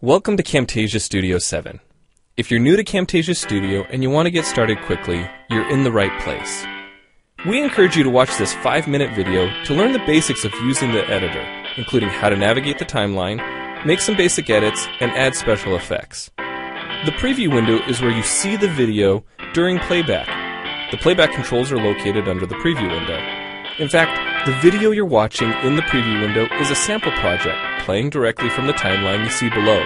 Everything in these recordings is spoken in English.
Welcome to Camtasia Studio 7. If you're new to Camtasia Studio and you want to get started quickly, you're in the right place. We encourage you to watch this 5-minute video to learn the basics of using the editor, including how to navigate the timeline, make some basic edits, and add special effects. The preview window is where you see the video during playback. The playback controls are located under the preview window. In fact, the video you're watching in the preview window is a sample project playing directly from the timeline you see below.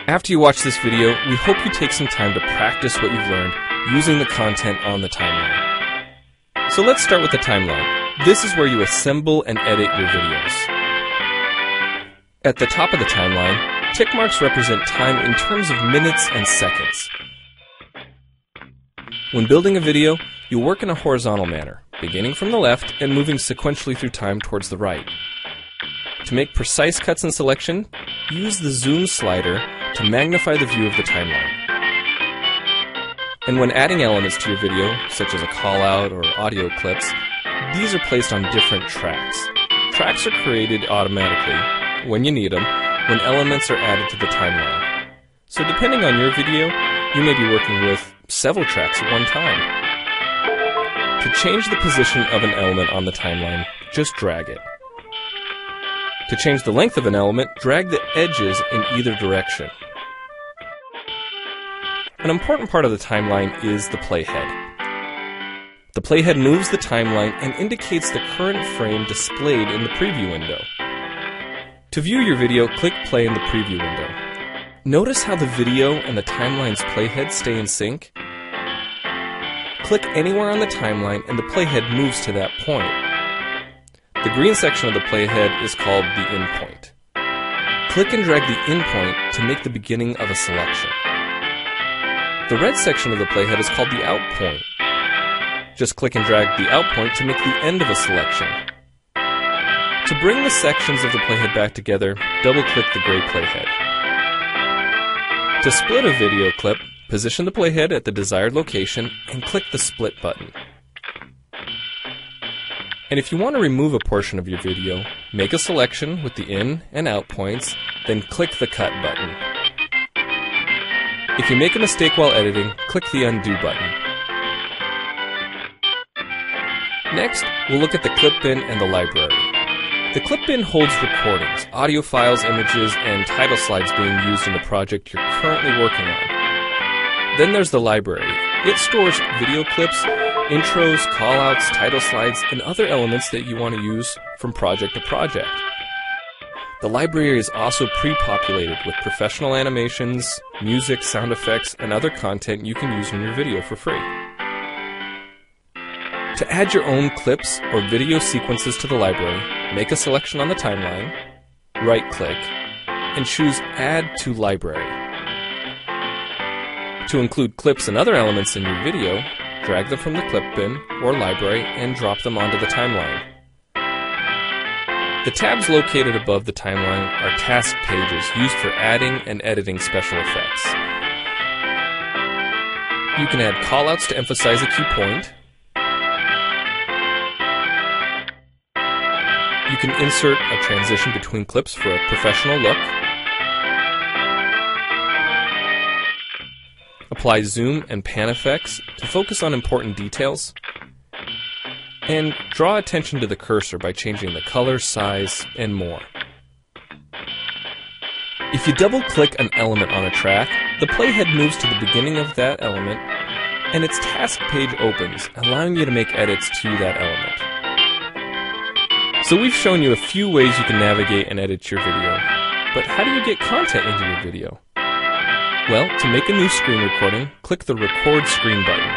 After you watch this video, we hope you take some time to practice what you've learned using the content on the timeline. So let's start with the timeline. This is where you assemble and edit your videos. At the top of the timeline, tick marks represent time in terms of minutes and seconds. When building a video, you'll work in a horizontal manner, beginning from the left and moving sequentially through time towards the right. To make precise cuts and selection, use the zoom slider to magnify the view of the timeline. And when adding elements to your video, such as a call-out or audio clips, these are placed on different tracks. Tracks are created automatically, when you need them, when elements are added to the timeline. So depending on your video, you may be working with several tracks at one time. To change the position of an element on the timeline, just drag it. To change the length of an element, drag the edges in either direction. An important part of the timeline is the playhead. The playhead moves the timeline and indicates the current frame displayed in the preview window. To view your video, click play in the preview window. Notice how the video and the timeline's playhead stay in sync? Click anywhere on the timeline and the playhead moves to that point. The green section of the playhead is called the endpoint. Click and drag the endpoint to make the beginning of a selection. The red section of the playhead is called the outpoint. Just click and drag the outpoint to make the end of a selection. To bring the sections of the playhead back together, double-click the gray playhead. To split a video clip, position the playhead at the desired location and click the split button. And if you want to remove a portion of your video, make a selection with the in and out points, then click the cut button. If you make a mistake while editing, click the undo button. Next, we'll look at the clip bin and the library. The clip bin holds recordings, audio files, images, and title slides being used in the project you're currently working on. Then there's the library. It stores video clips, intros, callouts, title slides, and other elements that you want to use from project to project. The library is also pre-populated with professional animations, music, sound effects, and other content you can use in your video for free. To add your own clips or video sequences to the library, make a selection on the timeline, right-click, and choose Add to Library. To include clips and other elements in your video, drag them from the clip bin or library and drop them onto the timeline. The tabs located above the timeline are task pages used for adding and editing special effects. You can add callouts to emphasize a key point. You can insert a transition between clips for a professional look. Apply zoom and pan effects to focus on important details. And draw attention to the cursor by changing the color, size, and more. If you double-click an element on a track, the playhead moves to the beginning of that element, and its task page opens, allowing you to make edits to that element. So we've shown you a few ways you can navigate and edit your video. But how do you get content into your video? Well, to make a new screen recording, click the Record Screen button.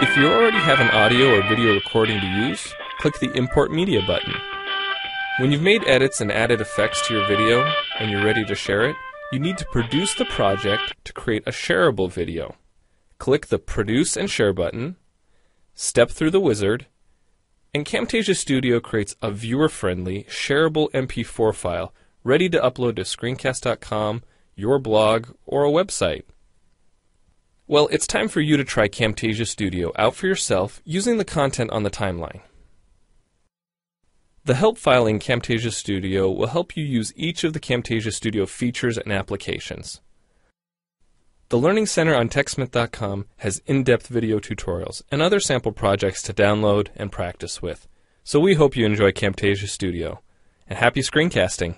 If you already have an audio or video recording to use, click the Import Media button. When you've made edits and added effects to your video and you're ready to share it, you need to produce the project to create a shareable video. Click the Produce and Share button, step through the wizard, and Camtasia Studio creates a viewer-friendly, shareable MP4 file ready to upload to screencast.com, your blog, or a website. Well, it's time for you to try Camtasia Studio out for yourself using the content on the timeline. The help file in Camtasia Studio will help you use each of the Camtasia Studio features and applications. The Learning Center on TechSmith.com has in-depth video tutorials and other sample projects to download and practice with. So we hope you enjoy Camtasia Studio. And happy screencasting!